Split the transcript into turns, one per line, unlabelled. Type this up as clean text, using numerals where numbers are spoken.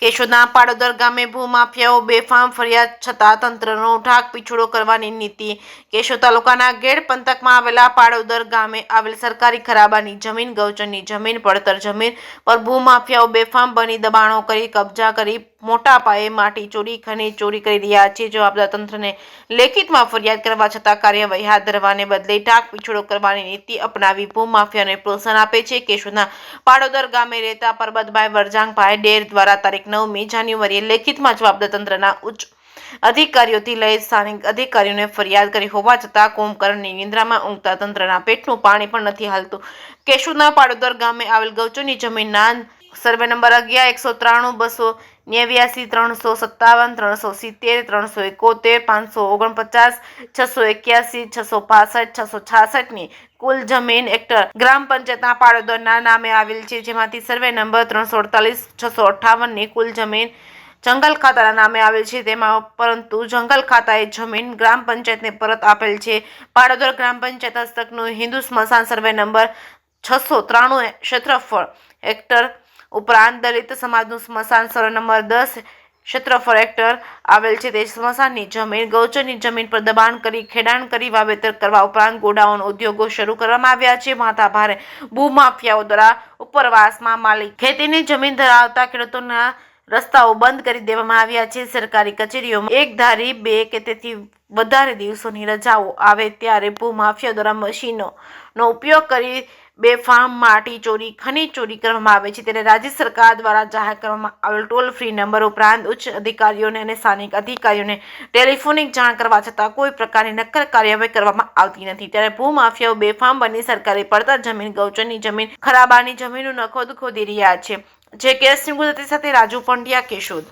કેશોદના પાડોદર ગામે ભૂમાફિયાઓ બેફામ ફરિયાદ છતાં તંત્રનો ઢાક પીછોડો કરવાની નીતિ। કેશોદ તાલુકાના ગેડ પંથકમાં આવેલા પાડોદર ગામે આવેલ સરકારી ખરાબાની જમીન, ગૌચરની જમીન, પડતર જમીન પર ભૂમાફિયાઓ બેફામ બની દબાણો કરી કબજા કરી મોટા પાયે માટી ચોરી, ખનીજ ચોરી કરી રહ્યા છે। જવાબદાર તંત્રને લેખિતમાં ફરિયાદ કરવા છતાં કાર્યવાહી હાથ ધરવાને બદલે ઢાક પીછોડો કરવાની નીતિ અપનાવી ભૂમાફિયાને પ્રોત્સાહન આપે છે। કેશોદના પાડોદર ગામે રહેતા પરબતભાઈ વરજાંગભાઈ ડેર દ્વારા તારીખ 9મી જાન્યુઆરીએ લેખિતમાં જવાબદાર તંત્રના ઉચ્ચ અધિકારીઓથી લઈ સ્થાનિક અધિકારીઓને ફરિયાદ કરી હોવા છતાં કુંભકર્ણની નિંદ્રામાં ઊંઘતા તંત્રના પેટનું પાણી પણ નથી હાલતું। કેશોદના પાડોદર ગામે આવેલ ગૌચરની જમીનના સર્વે નંબર 11 193 289 357 370 371 549 681 665 666 ની કુલ જમીન હેક્ટર ગ્રામ પંચાયતના પાડોદરના નામે આવેલ છે, જેમાંથી સર્વે નંબર 348 658 ની કુલ જમીન જંગલ ખાતાના નામે આવેલ છે, તેમાં પરંતુ જંગલ ખાતાએ જમીન ગ્રામ પંચાયતને પરત આપેલ છે। પાડોદર ગ્રામ પંચાયત હસ્તકનું હિન્દુ સ્મશાન સર્વે નંબર 693 ક્ષેત્રફળ હેક્ટર ઉપરાંત દલિત સમાજનું સ્મશાન સર્વે નંબર 10 ક્ષેત્રફળ હેક્ટર આવેલ છે, તે સ્મશાનની જમીન ગૌચરની જમીન પર દબાણ કરી ખેડાણ કરી વાવેતર કરવા ઉપરાંત ગોડાઉન ઉદ્યોગો શરૂ કરવામાં આવ્યા છે। માથાભારે ભૂમાફિયાઓ દ્વારા ઉપરવાસમાં માલિક ખેતીની જમીન ધરાવતા ખેડૂતોના રસ્તાઓ બંધ કરી દેવામાં આવ્યા છે। સરકારી કચેરીઓમાં એકધારી 2 કે તેથી વધારે દિવસોની રજાઓ આવે ત્યારે ભૂમાફિયા દ્વારા મશીનોનો ઉપયોગ કરી બેફામ માટી ચોરી, ખનીજ ચોરી કરવામાં આવે છે। ત્યારે રાજ્ય સરકાર દ્વારા જાહેર કરવામાં આવેલ ટોલ ફ્રી નંબર ઉપરાંત ઉચ્ચ અધિકારીઓને અને સ્થાનિક અધિકારીઓને ટેલિફોનિક જાણ કરવા છતાં કોઈ પ્રકારની નક્કર કાર્યવાહી કરવામાં આવતી નથી। ત્યારે ભૂમાફિયાઓ બેફામ બની સરકારી પડતર જમીન, ગૌચરની જમીન, ખરાબાની જમીનનો નખોદ ખોદી રહ્યા છે। જે કેસ ગુજરાતી સાથે રાજુ પંડ્યા, કેશોદ।